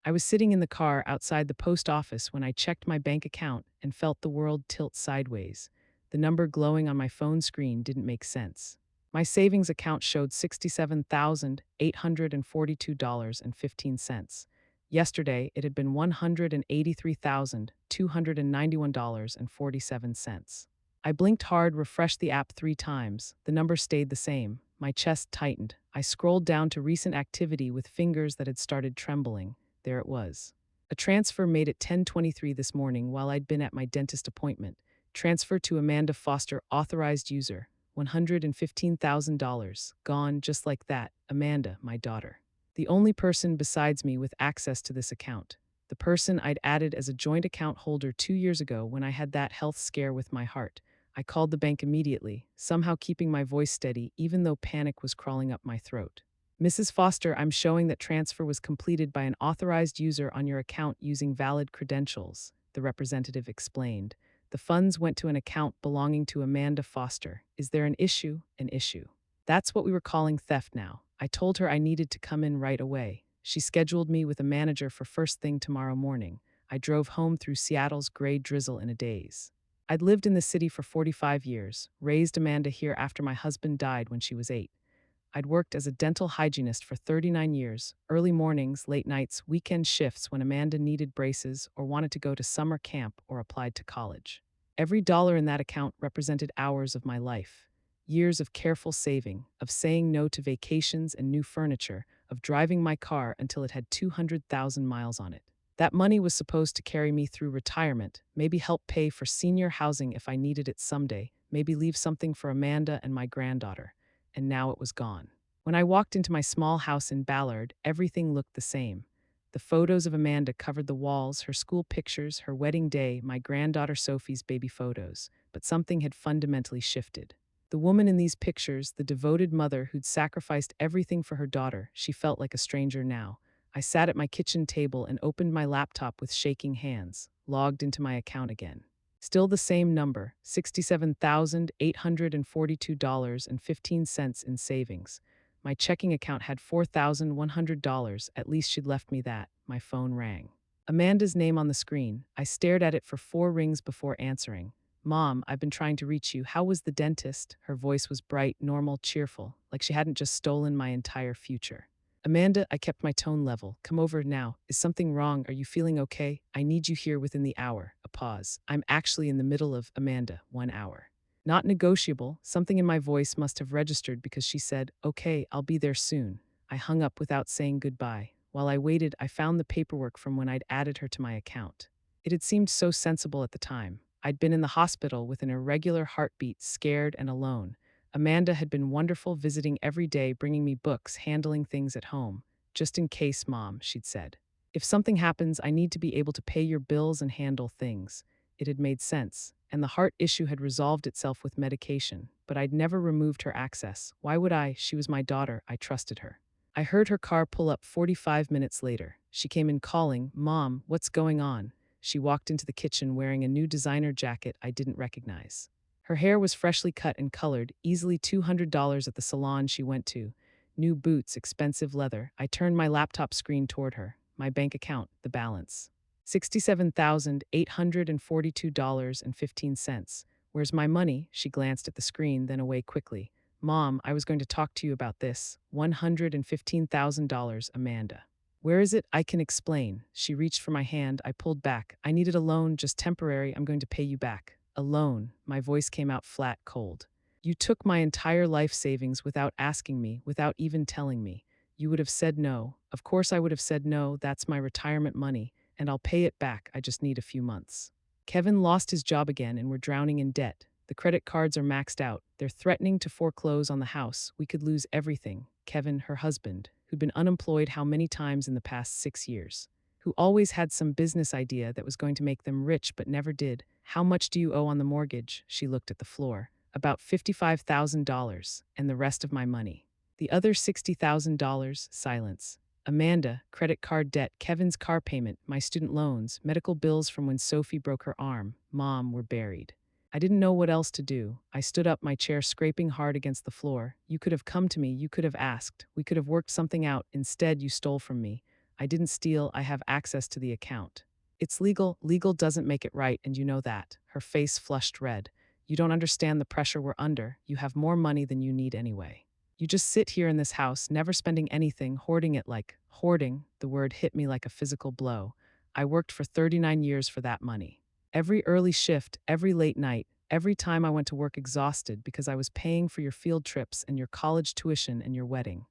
I was sitting in the car outside the post office when I checked my bank account and felt the world tilt sideways. The number glowing on my phone screen didn't make sense. My savings account showed $67,842.15. Yesterday, it had been $183,291.47. I blinked hard, refreshed the app 3 times. The number stayed the same. My chest tightened. I scrolled down to recent activity with fingers that had started trembling. There it was. A transfer made at 10:23 this morning while I'd been at my dentist appointment. Transfer to Amanda Foster, authorized user. $115,000. Gone just like that. Amanda, my daughter. The only person besides me with access to this account. The person I'd added as a joint account holder 2 years ago when I had that health scare with my heart. I called the bank immediately, somehow keeping my voice steady even though panic was crawling up my throat. Mrs. Foster, I'm showing that transfer was completed by an authorized user on your account using valid credentials, the representative explained. The funds went to an account belonging to Amanda Foster. Is there an issue? An issue. That's what we were calling theft now. I told her I needed to come in right away. She scheduled me with a manager for first thing tomorrow morning. I drove home through Seattle's gray drizzle in a daze. I'd lived in the city for 45 years, raised Amanda here after my husband died when she was 8. I'd worked as a dental hygienist for 39 years, early mornings, late nights, weekend shifts when Amanda needed braces or wanted to go to summer camp or applied to college. Every dollar in that account represented hours of my life. Years of careful saving, of saying no to vacations and new furniture, of driving my car until it had 200,000 miles on it. That money was supposed to carry me through retirement, maybe help pay for senior housing if I needed it someday, maybe leave something for Amanda and my granddaughter. And now it was gone. When I walked into my small house in Ballard, everything looked the same. The photos of Amanda covered the walls, her school pictures, her wedding day, my granddaughter Sophie's baby photos. But something had fundamentally shifted. The woman in these pictures, the devoted mother who'd sacrificed everything for her daughter, she felt like a stranger now. I sat at my kitchen table and opened my laptop with shaking hands, logged into my account again. Still the same number, $67,842.15 in savings. My checking account had $4,100, at least she'd left me that. My phone rang. Amanda's name on the screen. I stared at it for 4 rings before answering. Mom, I've been trying to reach you. How was the dentist? Her voice was bright, normal, cheerful, like she hadn't just stolen my entire future. Amanda, I kept my tone level. Come over now. Is something wrong? Are you feeling okay? I need you here within the hour. A pause. I'm actually in the middle of Amanda, 1 hour. Not negotiable. Something in my voice must have registered because she said, okay, I'll be there soon. I hung up without saying goodbye. While I waited, I found the paperwork from when I'd added her to my account. It had seemed so sensible at the time. I'd been in the hospital with an irregular heartbeat, scared and alone. Amanda had been wonderful, visiting every day, bringing me books, handling things at home. Just in case, Mom, she'd said. If something happens, I need to be able to pay your bills and handle things. It had made sense, and the heart issue had resolved itself with medication, but I'd never removed her access. Why would I? She was my daughter. I trusted her. I heard her car pull up 45 minutes later. She came in calling, Mom, what's going on? She walked into the kitchen wearing a new designer jacket I didn't recognize. Her hair was freshly cut and colored, easily $200 at the salon she went to. New boots, expensive leather. I turned my laptop screen toward her. My bank account, the balance. $67,842.15. Where's my money? She glanced at the screen, then away quickly. Mom, I was going to talk to you about this. $115,000, Amanda. Where is it? I can explain. She reached for my hand. I pulled back. I needed a loan, just temporary. I'm going to pay you back. A loan. My voice came out flat, cold. You took my entire life savings without asking me, without even telling me. You would have said no. Of course I would have said no. That's my retirement money, and I'll pay it back. I just need a few months. Kevin lost his job again and we're drowning in debt. The credit cards are maxed out. They're threatening to foreclose on the house. We could lose everything. Kevin, her husband, who'd been unemployed how many times in the past 6 years, who always had some business idea that was going to make them rich but never did. How much do you owe on the mortgage? She looked at the floor. About $55,000, and the rest of my money. The other $60,000, silence. Amanda, credit card debt, Kevin's car payment, my student loans, medical bills from when Sophie broke her arm, Mom, were buried. I didn't know what else to do. I stood up, my chair scraping hard against the floor. You could have come to me, you could have asked. We could have worked something out. Instead, you stole from me. I didn't steal, I have access to the account. It's legal. Legal doesn't make it right, and you know that. Her face flushed red. You don't understand the pressure we're under. You have more money than you need anyway. You just sit here in this house, never spending anything, hoarding it like hoarding. The word hit me like a physical blow. I worked for 39 years for that money. Every early shift, every late night, every time I went to work exhausted because I was paying for your field trips and your college tuition and your wedding.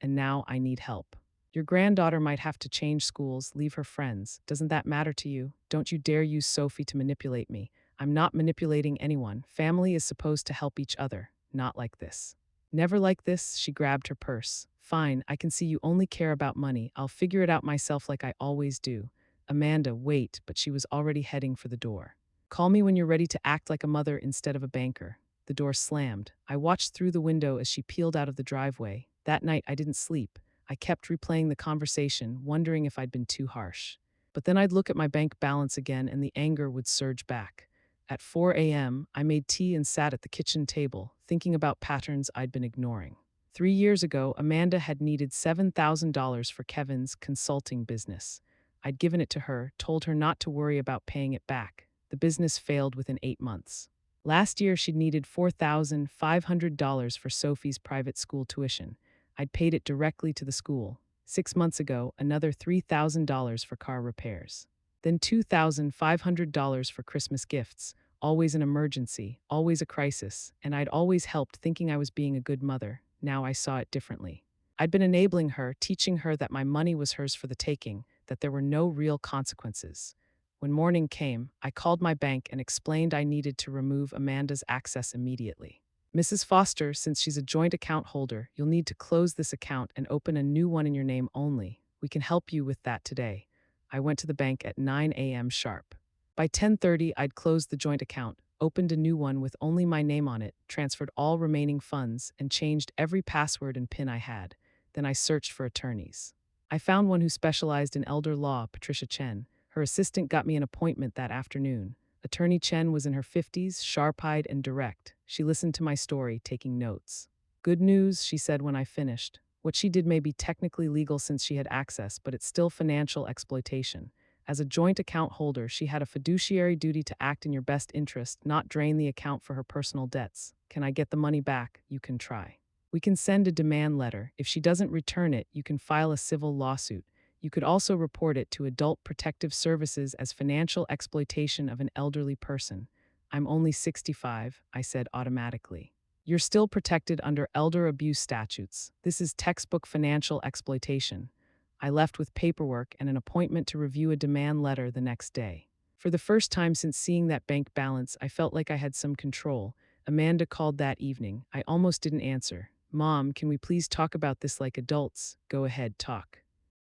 And now I need help. Your granddaughter might have to change schools, leave her friends. Doesn't that matter to you? Don't you dare use Sophie to manipulate me. I'm not manipulating anyone. Family is supposed to help each other, not like this. Never like this, she grabbed her purse. Fine, I can see you only care about money. I'll figure it out myself like I always do. Amanda, wait, but she was already heading for the door. Call me when you're ready to act like a mother instead of a banker. The door slammed. I watched through the window as she peeled out of the driveway. That night I didn't sleep. I kept replaying the conversation, wondering if I'd been too harsh. But then I'd look at my bank balance again and the anger would surge back. At 4 a.m., I made tea and sat at the kitchen table, thinking about patterns I'd been ignoring. 3 years ago, Amanda had needed $7,000 for Kevin's consulting business. I'd given it to her, told her not to worry about paying it back. The business failed within 8 months. Last year, she'd needed $4,500 for Sophie's private school tuition. I'd paid it directly to the school. 6 months ago, another $3,000 for car repairs. Then $2,500 for Christmas gifts. Always an emergency, always a crisis, and I'd always helped thinking I was being a good mother. Now I saw it differently. I'd been enabling her, teaching her that my money was hers for the taking, that there were no real consequences. When morning came, I called my bank and explained I needed to remove Amanda's access immediately. Mrs. Foster, since she's a joint account holder, you'll need to close this account and open a new one in your name only. We can help you with that today. I went to the bank at 9 a.m. sharp. By 10:30, I'd closed the joint account, opened a new one with only my name on it, transferred all remaining funds, and changed every password and PIN I had. Then I searched for attorneys. I found one who specialized in elder law, Patricia Chen. Her assistant got me an appointment that afternoon. Attorney Chen was in her 50s, sharp-eyed and direct. She listened to my story, taking notes. Good news, she said when I finished. What she did may be technically legal since she had access, but it's still financial exploitation. As a joint account holder, she had a fiduciary duty to act in your best interest, not drain the account for her personal debts. Can I get the money back? You can try. We can send a demand letter. If she doesn't return it, you can file a civil lawsuit. You could also report it to Adult Protective Services as financial exploitation of an elderly person. I'm only 65, I said automatically. You're still protected under elder abuse statutes. This is textbook financial exploitation. I left with paperwork and an appointment to review a demand letter the next day. For the first time since seeing that bank balance, I felt like I had some control. Amanda called that evening. I almost didn't answer. Mom, can we please talk about this like adults? Go ahead, talk.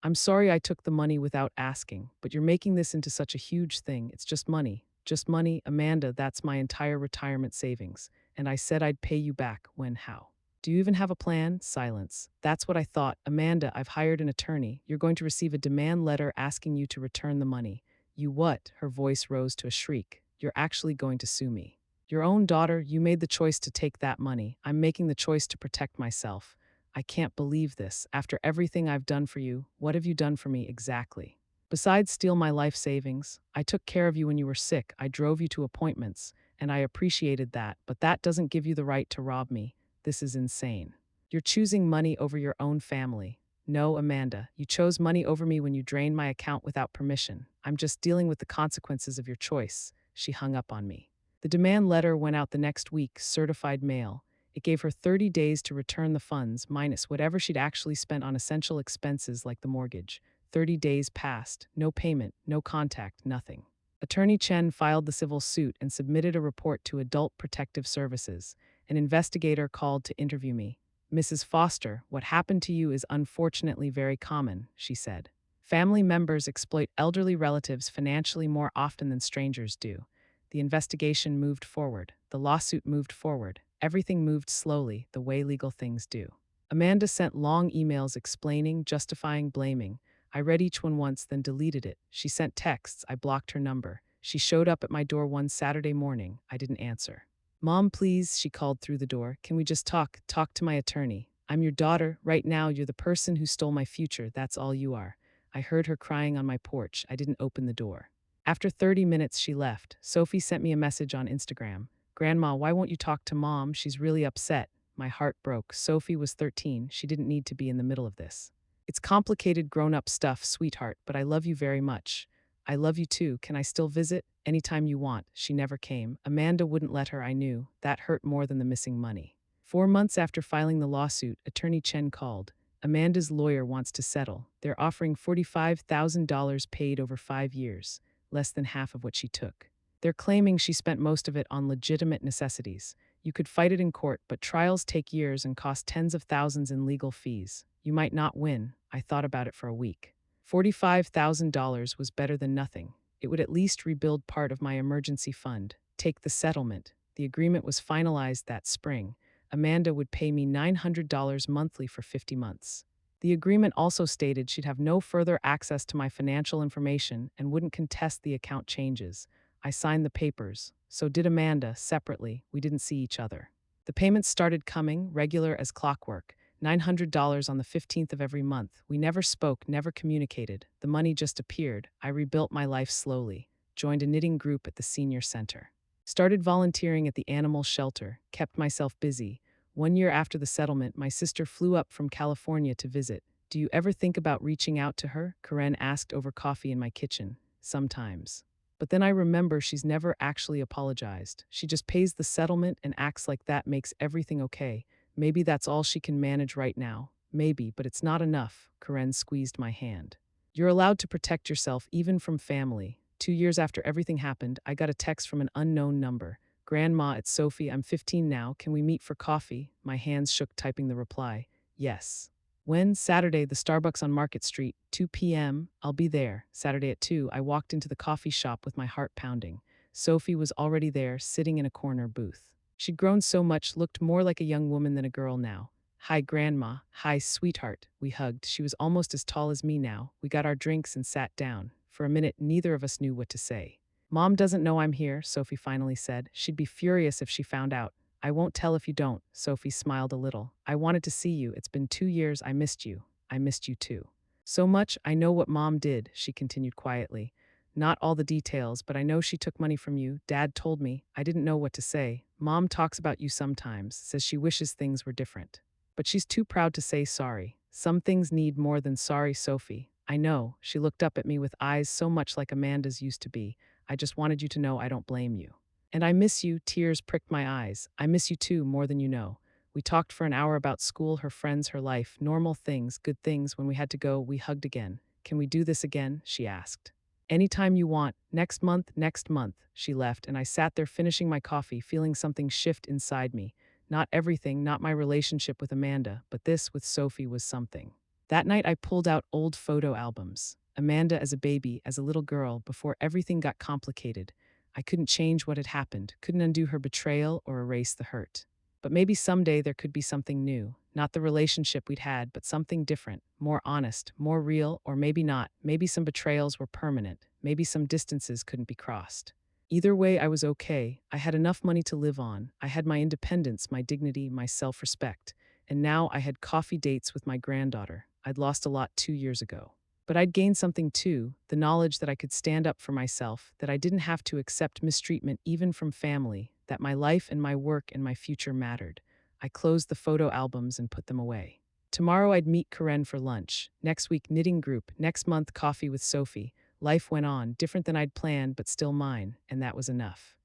I'm sorry I took the money without asking, but you're making this into such a huge thing. It's just money. Just money, Amanda, that's my entire retirement savings. And I said I'd pay you back. When, how? Do you even have a plan? Silence. That's what I thought. Amanda, I've hired an attorney. You're going to receive a demand letter asking you to return the money. You what? Her voice rose to a shriek. You're actually going to sue me. Your own daughter, you made the choice to take that money. I'm making the choice to protect myself. I can't believe this. After everything I've done for you, what have you done for me exactly? Besides steal my life savings, I took care of you when you were sick. I drove you to appointments, and I appreciated that, but that doesn't give you the right to rob me. This is insane. You're choosing money over your own family. No, Amanda, you chose money over me when you drained my account without permission. I'm just dealing with the consequences of your choice. She hung up on me. The demand letter went out the next week, certified mail. It gave her 30 days to return the funds, minus whatever she'd actually spent on essential expenses like the mortgage. 30 days passed, no payment, no contact, nothing. Attorney Chen filed the civil suit and submitted a report to Adult Protective Services. An investigator called to interview me. Mrs. Foster, what happened to you is unfortunately very common, she said. Family members exploit elderly relatives financially more often than strangers do. The investigation moved forward. The lawsuit moved forward. Everything moved slowly, the way legal things do. Amanda sent long emails explaining, justifying, blaming. I read each one once, then deleted it. She sent texts. I blocked her number. She showed up at my door one Saturday morning. I didn't answer. Mom, please, she called through the door. Can we just talk? Talk to my attorney. I'm your daughter. Right now, you're the person who stole my future. That's all you are. I heard her crying on my porch. I didn't open the door. After 30 minutes, she left. Sophie sent me a message on Instagram. Grandma, why won't you talk to mom? She's really upset. My heart broke. Sophie was 13. She didn't need to be in the middle of this. It's complicated grown-up stuff, sweetheart, but I love you very much. I love you too. Can I still visit? Anytime you want. She never came. Amanda wouldn't let her, I knew. That hurt more than the missing money. 4 months after filing the lawsuit, Attorney Chen called. Amanda's lawyer wants to settle. They're offering $45,000 paid over 5 years, less than half of what she took. They're claiming she spent most of it on legitimate necessities. You could fight it in court, but trials take years and cost tens of thousands in legal fees. You might not win. I thought about it for a week. $45,000 was better than nothing. It would at least rebuild part of my emergency fund. Take the settlement. The agreement was finalized that spring. Amanda would pay me $900 monthly for 50 months. The agreement also stated she'd have no further access to my financial information and wouldn't contest the account changes. I signed the papers. So did Amanda, separately. We didn't see each other. The payments started coming, regular as clockwork. $900 on the 15th of every month. We never spoke, never communicated. The money just appeared. I rebuilt my life slowly. Joined a knitting group at the senior center. Started volunteering at the animal shelter. Kept myself busy. 1 year after the settlement, my sister flew up from California to visit. Do you ever think about reaching out to her? Karen asked over coffee in my kitchen. Sometimes. But then I remember she's never actually apologized. She just pays the settlement and acts like that makes everything okay. Maybe that's all she can manage right now. Maybe, but it's not enough. Karen squeezed my hand. You're allowed to protect yourself, even from family. 2 years after everything happened, I got a text from an unknown number. Grandma, it's Sophie. I'm 15 now. Can we meet for coffee? My hands shook typing the reply. Yes. When? Saturday, the Starbucks on Market Street, 2 p.m. I'll be there. Saturday at 2, I walked into the coffee shop with my heart pounding. Sophie was already there, sitting in a corner booth. She'd grown so much, looked more like a young woman than a girl now. Hi, Grandma. Hi, sweetheart. We hugged. She was almost as tall as me now. We got our drinks and sat down. For a minute, neither of us knew what to say. Mom doesn't know I'm here, Sophie finally said. She'd be furious if she found out. I won't tell if you don't. Sophie smiled a little. I wanted to see you. It's been 2 years. I missed you. I missed you too. So much. I know what Mom did, she continued quietly. Not all the details, but I know she took money from you. Dad told me. I didn't know what to say. Mom talks about you sometimes, says she wishes things were different. But she's too proud to say sorry. Some things need more than sorry, Sophie. I know. She looked up at me with eyes so much like Amanda's used to be. I just wanted you to know I don't blame you. And I miss you, tears pricked my eyes. I miss you too, more than you know. We talked for an hour about school, her friends, her life, normal things, good things. When we had to go, we hugged again. Can we do this again? She asked. Anytime you want. Next month, next month. She left, and I sat there finishing my coffee, feeling something shift inside me. Not everything, not my relationship with Amanda, but this with Sophie was something. That night I pulled out old photo albums. Amanda as a baby, as a little girl, before everything got complicated. I couldn't change what had happened, couldn't undo her betrayal or erase the hurt. But maybe someday there could be something new. Not the relationship we'd had, but something different, more honest, more real, or maybe not. Maybe some betrayals were permanent. Maybe some distances couldn't be crossed. Either way, I was okay. I had enough money to live on. I had my independence, my dignity, my self-respect. And now I had coffee dates with my granddaughter. I'd lost a lot 2 years ago. But I'd gained something too, the knowledge that I could stand up for myself, that I didn't have to accept mistreatment even from family, that my life and my work and my future mattered. I closed the photo albums and put them away. Tomorrow I'd meet Karen for lunch. Next week, knitting group. Next month, coffee with Sophie. Life went on, different than I'd planned, but still mine, and that was enough.